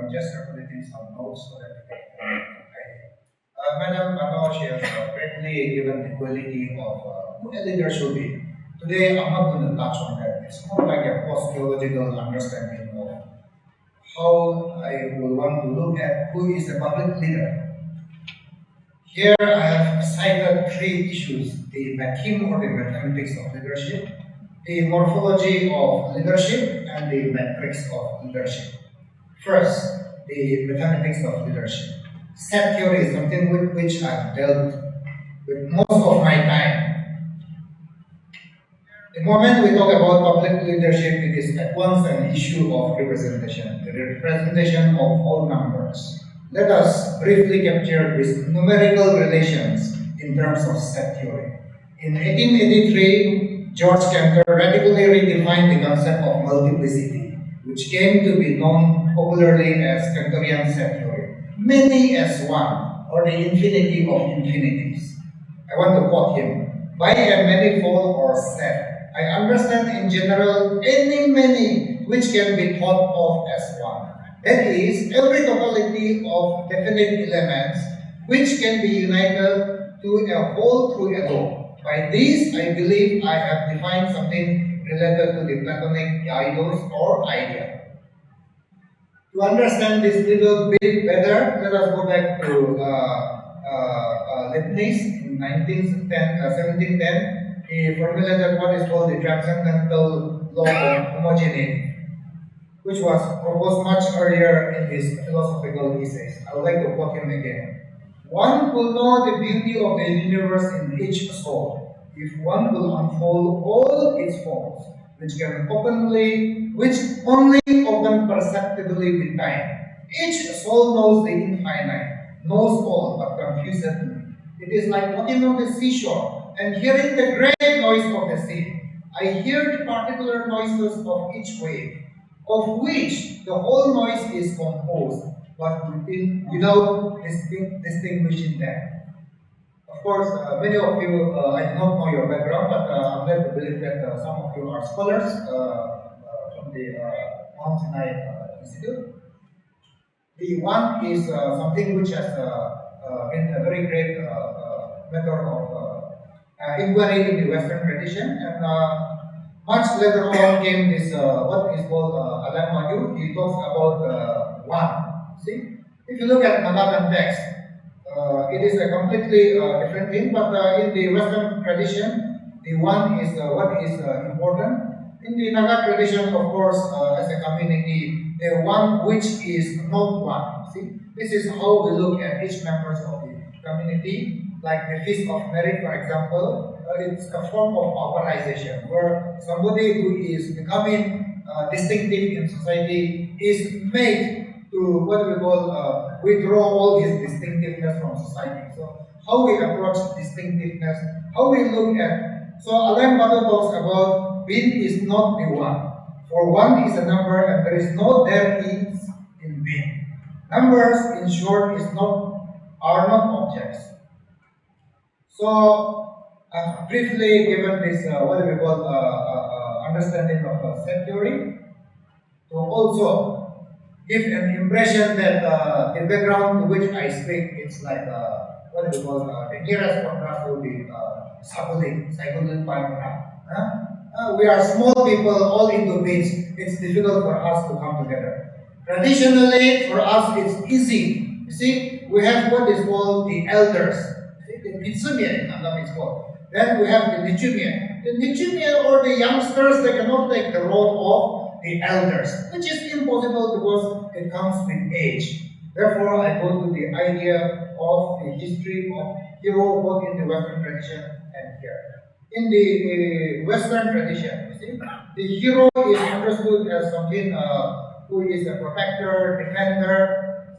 just circulating some notes so that we can Madam Bano, she has greatly given the quality of who a leader should be. Today, I'm not going to touch on that. It's more like a post-theological understanding of how I will want to look at who is a public leader. Here, I have cited three issues: the vacuum or the mathematics of leadership, the morphology of leadership, and the metrics of leadership. First, the mathematics of leadership. Set theory is something with which I've dealt with most of my time. The moment we talk about public leadership, it is at once an issue of representation, the representation of all numbers. Let us briefly capture these numerical relations in terms of set theory. In 1883, George Cantor radically redefined the concept of multiplicity, which came to be known popularly as Cantorian set theory. Many as one, or the infinity of infinities. I want to quote him. By a manifold or set, I understand in general any many which can be thought of as one. That is, every totality of definite elements which can be united to a whole through a law. By this, I believe I have defined something related to the Platonic eidos or idea. To understand this little bit better, let us go back to Leibniz in 1710. He formulated what is called the transcendental law of homogeneity, which was proposed much earlier in his philosophical essays. I would like to quote him again. One will know the beauty of the universe in each soul if one will unfold all its forms, which only open perceptibly with time. Each soul knows the infinite, knows all but confusedly. It is like walking on the seashore and hearing the great noise of the sea. I hear the particular noises of each wave, of which the whole noise is composed, but without distinguishing them. Of course, many of you, I do not know your background, but I'm glad to believe that some of you are scholars from the Mount Sinai Institute. The one is something which has been a very great method of inquiry in the Western tradition, and much later on came this what is called Alam Madu. He talks about one. See, if you look at Nagaland text, it is a completely different thing, but in the Western tradition, the one is what is important. In the Naga tradition, of course, as a community, the one which is not one. See, this is how we look at each members of the community. Like the Feast of Merit, for example, it's a form of pauperization, where somebody who is becoming distinctive in society is made to what we call withdraw all his distinctiveness from society. So how we approach distinctiveness, how we look at. So Alain Bado talks about bin is not the one. For one is a number and there is no there is in bin. Numbers, in short, are not objects. So I've briefly given this what we call understanding of set theory to also give an impression that the background to which I speak is like what we call the nearest contrast will be psychological paragraph. We are small people all into bits. It's difficult for us to come together. Traditionally, for us, it's easy. You see, we have what is called the elders. The Pitsumia in Annam is called. Then we have the Nichumia. The Nichumia or the youngsters, they cannot take the role of the elders, which is impossible because it comes with age. Therefore, I go to the idea of the history of hero both in the Western tradition and here. In the Western tradition, you see, the hero is understood as something who is a protector, defender.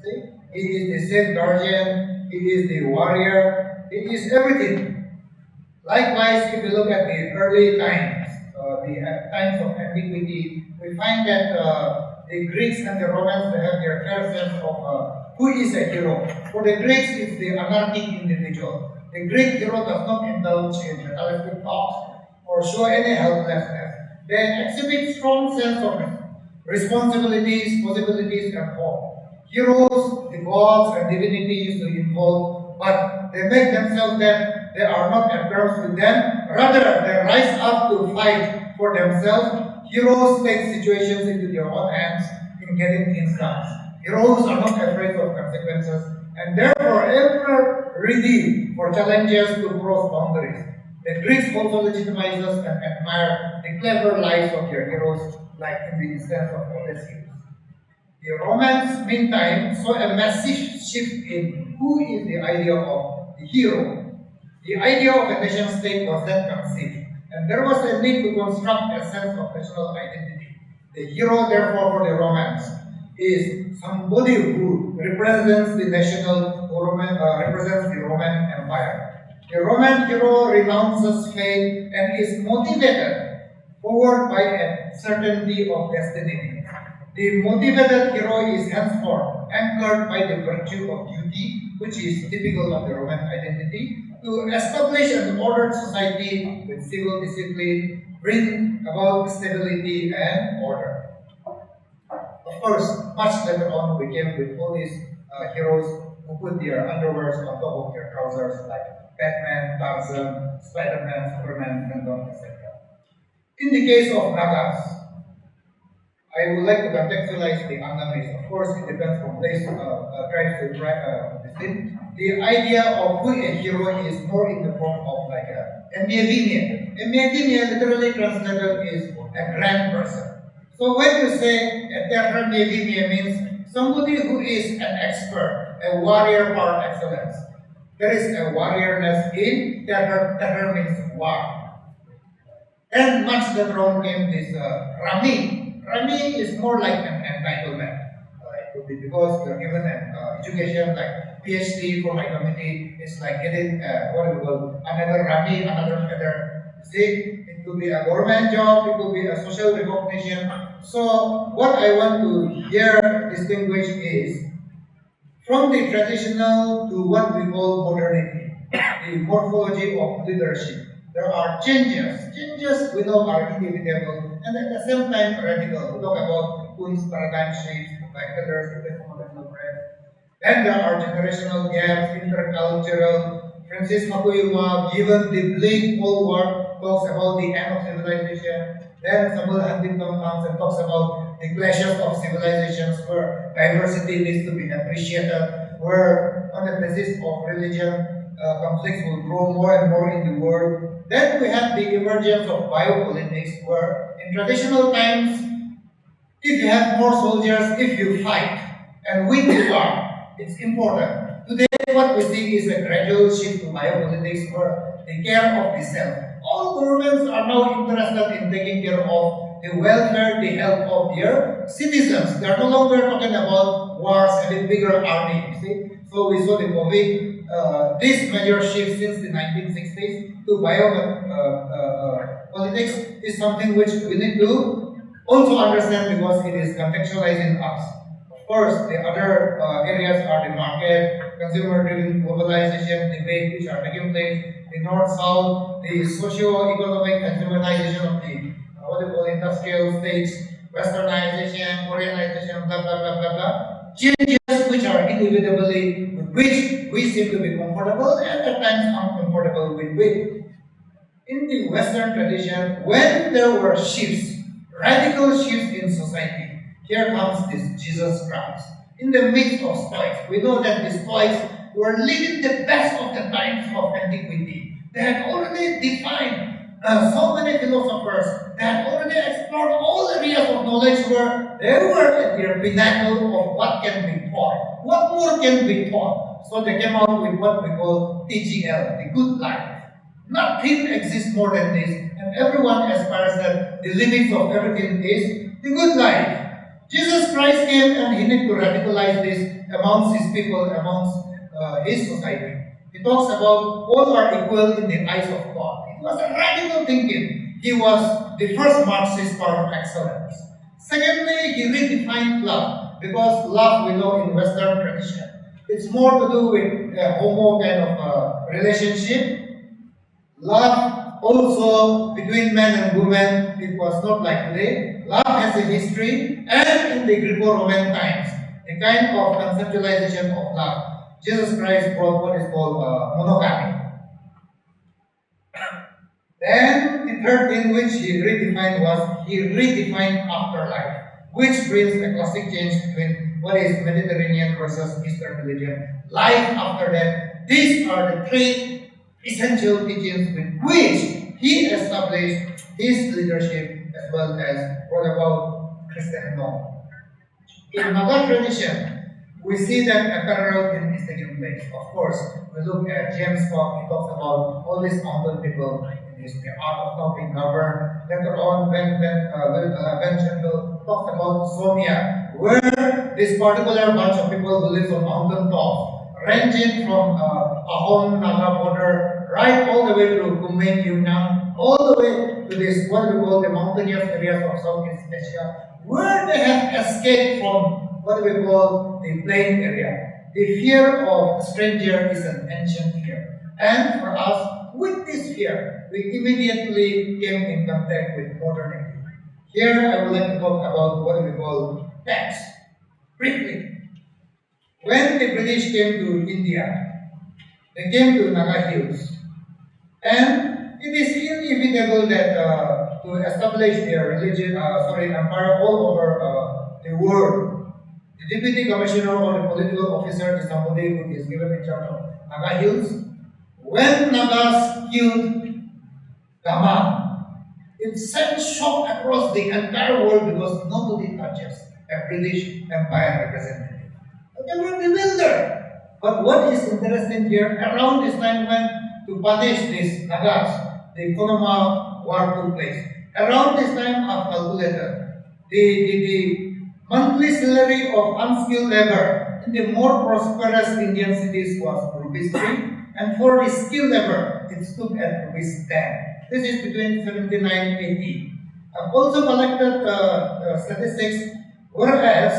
See, he is the safe guardian, he is the warrior, he is everything. Likewise, if you look at the early times, the times of antiquity, we find that the Greeks and the Romans, they have their fair sense of who is a hero. For the Greeks, it's the anarchic individual. The Greek hero does not indulge in fatalistic thoughts or show any helplessness. They exhibit strong sense of responsibilities, possibilities, and hope. Heroes, the gods and divinity used to involve, but they make themselves that they are not at terms with them. Rather, they rise up to fight for themselves. Heroes take situations into their own hands in getting things done. Heroes are not afraid of consequences and therefore ever ready for challenges to cross boundaries. The Greeks also legitimize us and admire the clever lives of their heroes, like in the instance of Odysseus. The Romans, meantime, saw a massive shift in who is the idea of the hero. The idea of a nation state was then conceived, and there was a need to construct a sense of national identity. The hero, therefore, for the Romans is somebody who represents the represents the Roman Empire. The Roman hero renounces faith and is motivated forward by a certainty of destiny. The motivated hero is henceforth anchored by the virtue of duty, which is typical of the Roman identity, to establish an ordered society with civil discipline, bring about stability and order. Of course, much later on we came with all these heroes who put their underwears on top of their trousers, like Batman, Tarzan, Spider-Man, Superman, Venom, etc. In the case of Nagas, I would like to contextualize the Angami. Of course, it depends from place, tribes to tribe. The idea of who a hero is more in the form of like a Mievinia. A Mievinia literally translated is a grand person. So when you say a Terra Mievinia means somebody who is an expert, a warrior par excellence. There is a warriorness in Terra. Terra means war. And much later on came this Rami. Rami is more like an entitlement. It could be because you are given an education like PhD for high committee. It's like getting another Rami, another feather. See, it could be a government job, it could be a social recognition. So what I want to here distinguish is from the traditional to what we call modernity, the morphology of leadership. There are changes. Changes we know are inevitable and at the same time radical. We talk about Kuhn's paradigm shifts, like Keller's modern bread. Then there are generational gaps, intercultural. Francis Fukuyama, given the bleak Cold War, talks about the end of civilization. Then Samuel Huntington comes and talks about the clashes of civilizations where diversity needs to be appreciated, where on the basis of religion, conflicts will grow more and more in the world. Then we have the emergence of biopolitics, where in traditional times, if you have more soldiers, if you fight and win the war, it's important. Today, what we see is a gradual shift to biopolitics, where the care of the self. All governments are now interested in taking care of the welfare, the health of their citizens. They are no longer talking about wars, having bigger army. See? So we saw the COVID. This major shift since the 1960s to politics is something which we need to also understand because it is contextualizing us. Of course, the other areas are the market, consumer-driven globalization debate which are taking place, the North-South, the socio-economic consumerization of the industrial states, westernization, Koreanization, blah blah blah blah blah. Changes which are inevitably with which we seem to be comfortable and at times uncomfortable with. In the Western tradition, when there were shifts, radical shifts in society, here comes this Jesus Christ. In the midst of Stoics, we know that the Stoics were living the best of the times of antiquity. They had already defined so many philosophers. They had already explored all areas of knowledge where they were at their pinnacle of what can be taught. What more can be taught? So they came out with what we call TGL, the good life. Nothing exists more than this, and everyone aspires that the limits of everything is the good life. Jesus Christ came and he needed to radicalize this amongst his people, amongst his society. He talks about all are equal in the eyes of God. It was a radical thinking. He was the first Marxist par excellence. Secondly, he redefined love, because love we know in Western tradition. It's more to do with a homo kind of relationship. Love also between men and women, it was not like today. Love has a history, and in the Greco-Roman times, the kind of conceptualization of love. Jesus Christ brought what is called monogamy. Then the third thing which he redefined was he redefined afterlife, which brings a classic change between what is Mediterranean versus Eastern religion. Life after death. These are the three essential teachings with which he established his leadership as well as brought about Christian norm. In Naga tradition, we see that a parallel is taking place. Of course, we look at James Scott, he talks about all these mountain people in this, the art of not being governed. Later on, when Campbell talks about Sonia, where this particular bunch of people who live on mountain tops, ranging from Ahom Naga border, right all the way to Kumeng, Yunnan, all the way to this, what we call the mountainous areas of Southeast Asia, where they have escaped from what we call the plain area. The fear of a stranger is an ancient fear. And for us, with this fear, we immediately came in contact with modernity. Here I would like to talk about what we call tax. Briefly, when the British came to India, they came to Naga Hills. And it is inevitable that to establish their religion, empire all over the world, the deputy commissioner or the political officer is somebody who is given in charge of Naga Hills. When Nagas killed Gama, it sent shock across the entire world because nobody touches a British Empire representative. They were bewildered. But what is interesting here, around this time when to punish these Nagas, the Konoma war took place. Around this time, I've calculated the monthly salary of unskilled labor in the more prosperous Indian cities was rupees 3, and for the skilled labor, it stood at rupees 10. This is between 79 and 80. I've also collected statistics, whereas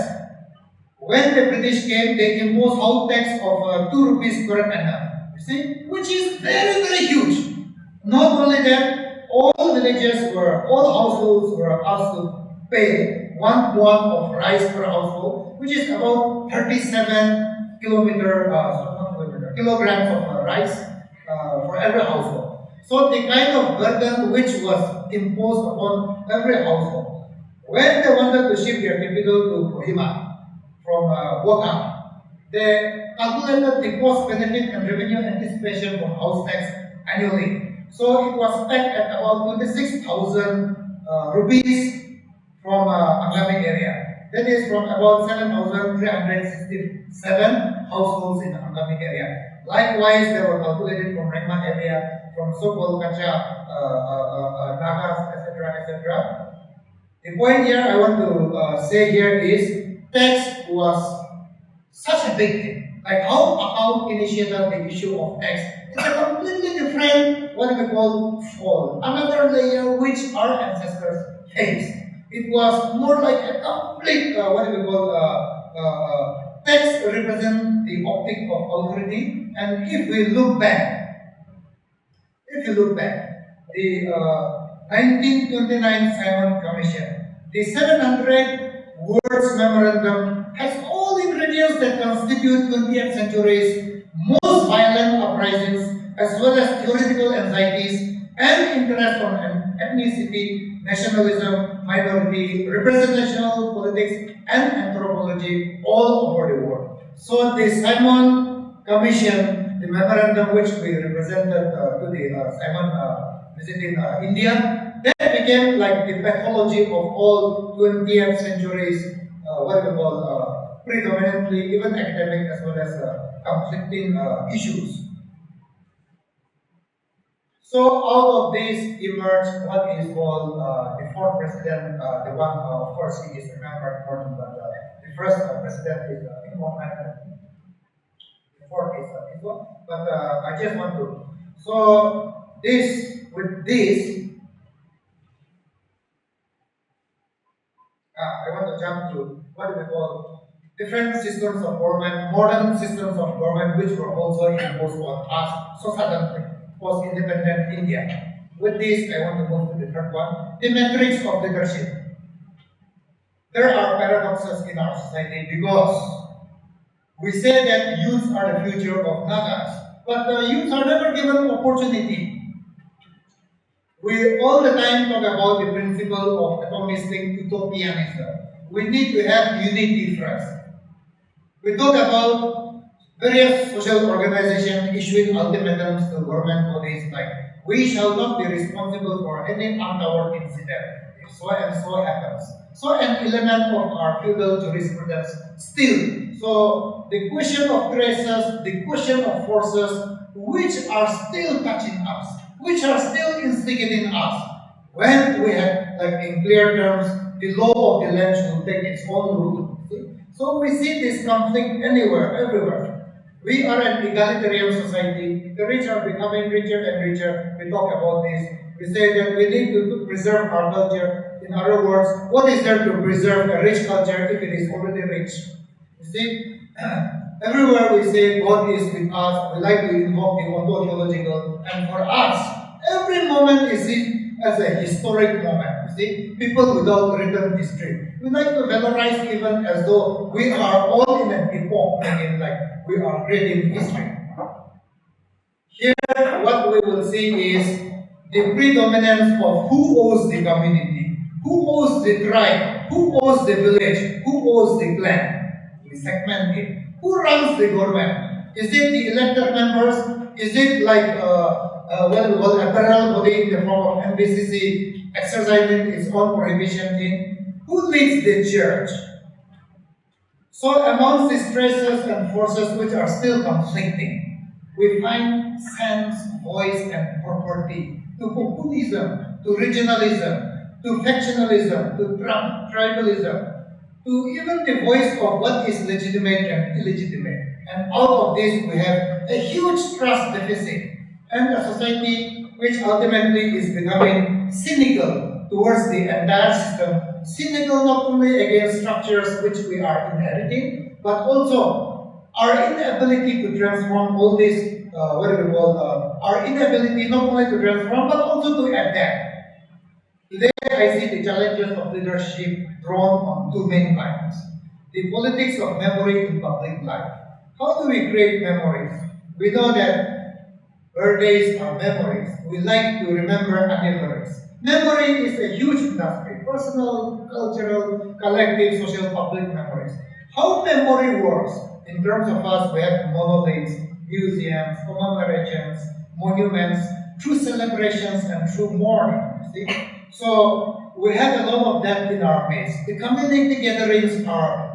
when the British came, they imposed house tax of 2 rupees per annum. You see, which is very, very huge. Not only that, all villages all households were asked to pay 1 buwan of rice per household, which is about 37 kilograms of rice for every household. So the kind of burden which was imposed upon every household. When they wanted to shift their capital to Kohima from Wakam, they calculated the cost, benefit, and revenue anticipation for house tax annually. So it was pegged at about 26,000 rupees from Angami area. That is from about 7,367 households in the Angami area. Likewise, they were calculated from Rengma area, from so-called Kacha, Nagas, etc., etc. The point here I want to say here is tax was such a big thing. Like how account initiated the issue of tax. It's a completely different, what we call fall. Another layer which our ancestors faced. It was more like a complete, what we call tax represent the optic of authority. And if you look back, the 1929 Simon Commission, the 700 words memorandum has all ingredients that constitute 20th century's most violent uprisings, as well as theoretical anxieties and interest on ethnicity, nationalism, minority, representational politics, and anthropology all over the world. So the Simon Commission, the memorandum which we represented to the Simon visiting India, that became like the pathology of all 20th century's what we call predominantly even academic as well as conflicting issues. So out of this emerged what is called the fourth president, the one of course he is remembered more than the first president is the fourth is this one. But I just want to. So with this, I want to jump to what we call different systems of government, modern systems of government, which were also imposed on us so suddenly, post-independent India. With this, I want to move to the third one, the metrics of leadership. There are paradoxes in our society because we say that youths are the future of Nagas, but the youths are never given opportunity. We all the time talk about the principle of atomistic utopianism. We need to have unity first. We talk about various social organizations issuing ultimatums to government bodies like, we shall not be responsible for any untoward incident if so and so happens. So an element of our feudal jurisprudence still. So the question of traces, the question of forces which are still touching us, which are still instigating us. When we have, like in clear terms, the law of the land should take its own route. So we see this conflict anywhere, everywhere. We are an egalitarian society. The rich are becoming richer and richer. We talk about this. We say that we need to preserve our culture. In other words, what is there to preserve a rich culture if it is already rich? You see, everywhere we say God is with us, we like to invoke the ontological, and for us, every moment is seen as a historic moment. You see, people without written history. We like to valorize even as though we are all in an epoch, again, like we are creating history. Here, what we will see is the predominance of who owes the community, who owes the tribe, who owes the village, who owes the clan. We segment it. Who runs the government? Is it the elected members? Is it like what we call a parallel body in the form of MBCC exercising its own prohibition thing? Who leads the church? So amongst the stresses and forces which are still conflicting, we find sense, voice, and property to populism, to regionalism, to factionalism, to tribalism, to even the voice of what is legitimate and illegitimate. And out of this, we have a huge trust deficit and a society which ultimately is becoming cynical towards the entire system, cynical not only against structures which we are inheriting, but also our inability to transform all this, our inability not only to transform, but also to adapt. Today, I see the challenges of leadership drawn on two main lines. The politics of memory in public life. How do we create memories? We know that birthdays are memories. We like to remember anniversaries. Memory is a huge industry. Personal, cultural, collective, social, public memories. How memory works in terms of us, we have monoliths, museums, commemorations, monuments, through celebrations and through mourning. See? So we have a lot of that in our midst. The community gatherings are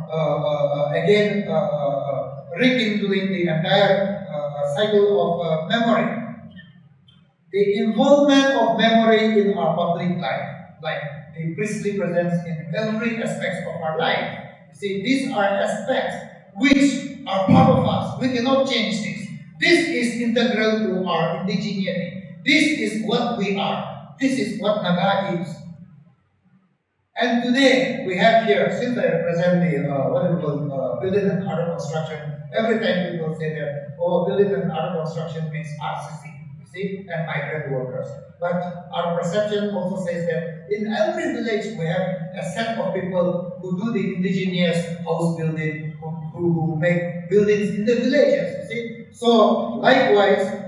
rekindling the entire cycle of memory. The involvement of memory in our public life, like the priestly presence in every aspect of our life. See, these are aspects which are part of us. We cannot change this. This is integral to our indigeneity. This is what we are. This is what Naga is. And today we have here, since I represent the building and other construction, every time people say that, oh, building and other construction means RCC, you see, and migrant workers. But our perception also says that in every village we have a set of people who do the indigenous house building, who make buildings in the villages, you see. So likewise,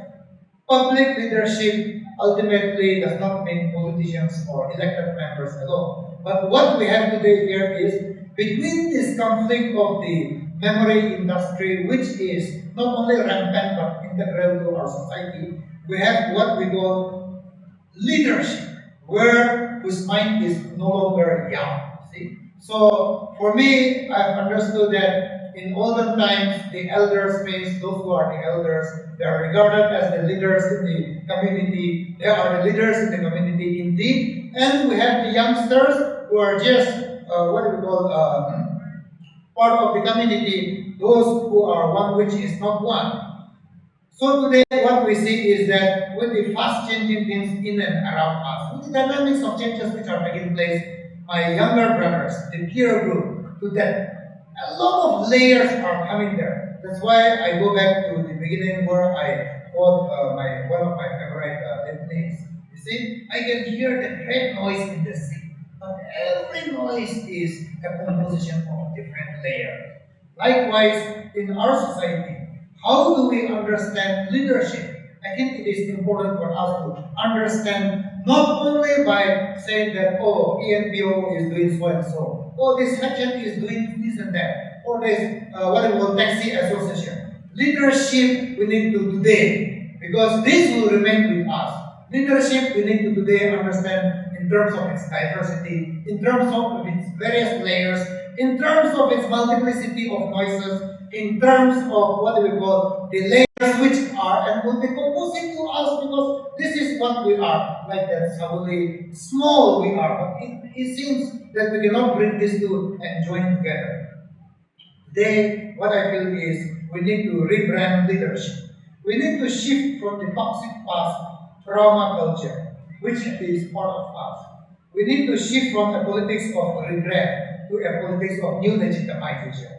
public leadership ultimately does not mean politicians or elected members alone. But what we have today here is between this conflict of the memory industry, which is not only rampant but integral to our society, we have what we call leadership, whose mind is no longer young. See? So for me, I've understood that in olden times, the elders means those who are the elders. They are regarded as the leaders in the community. They are the leaders in the community indeed. And we have the youngsters who are just part of the community, those who are one which is not one. So today what we see is that with the fast changing things in and around us, with the dynamics of changes which are taking place, my younger brothers, the peer group, to that, a lot of layers are coming there. That's why I go back to the beginning where I quote one of my favorite litanies. You see, I can hear the great noise in the sea. But every noise is a composition of different layers. Likewise, in our society, how do we understand leadership? I think it is important for us to understand not only by saying that, oh, ENPO is doing so and so, oh, this section is doing this and that, or this, what we call taxi association. Leadership we need to today, because this will remain with us. Leadership we need to today understand in terms of its diversity, in terms of its various layers, in terms of its multiplicity of noises, in terms of what we call the layers which are and will be composing to us, because this is what we are, like that sabuli, small we are, but it seems that we cannot bring these two and join together. Today, what I feel is we need to rebrand leadership. We need to shift from the toxic past trauma culture, which is part of us. We need to shift from a politics of regret to a politics of new legitimization.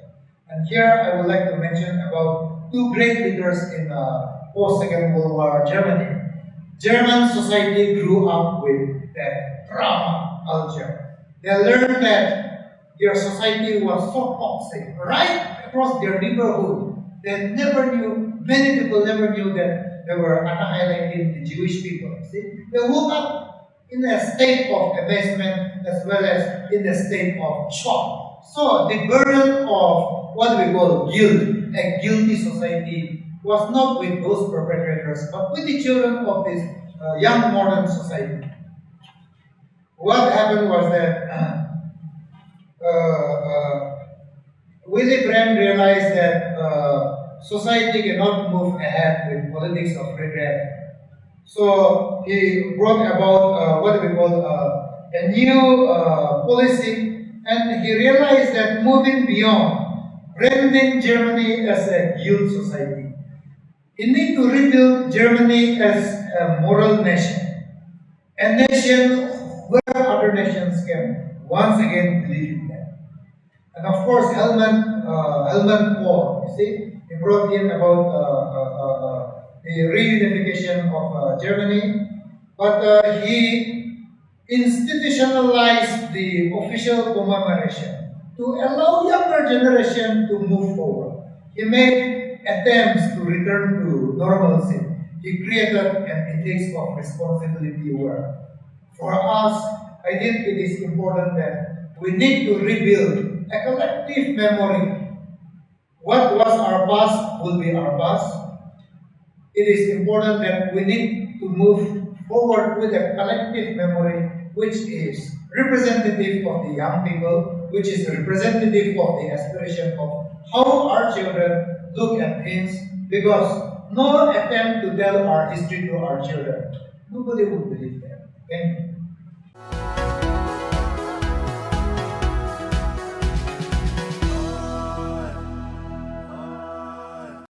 And here I would like to mention about two great leaders in post-Second World War Germany. German society grew up with that trauma culture. They learned that their society was so toxic, right across their neighborhood. They never knew, many people never knew that they were annihilating the Jewish people. See? They woke up in a state of amazement as well as in a state of shock. So the burden of what we call guilt, a guilty society, was not with those perpetrators, but with the children of this young modern society. What happened was that Willy Brandt realized that society cannot move ahead with politics of regret. So he brought about what we call a new policy, and he realized that moving beyond branding Germany as a guilt society, he need to rebuild Germany as a moral nation, a nation where other nations can once again believe in them. And of course, Helmut Kohl, you see, he brought in about the reunification of Germany, but he institutionalized the official commemoration to allow younger generation to move forward. He made attempts to return to normalcy. He created an ethics of responsibility where, for us, I think it is important that we need to rebuild a collective memory. What was our past will be our past. It is important that we need to move forward with a collective memory which is representative of the young people, which is representative of the aspiration of how our children look at things, because no attempt to tell our history to our children, nobody would believe them. Thank you.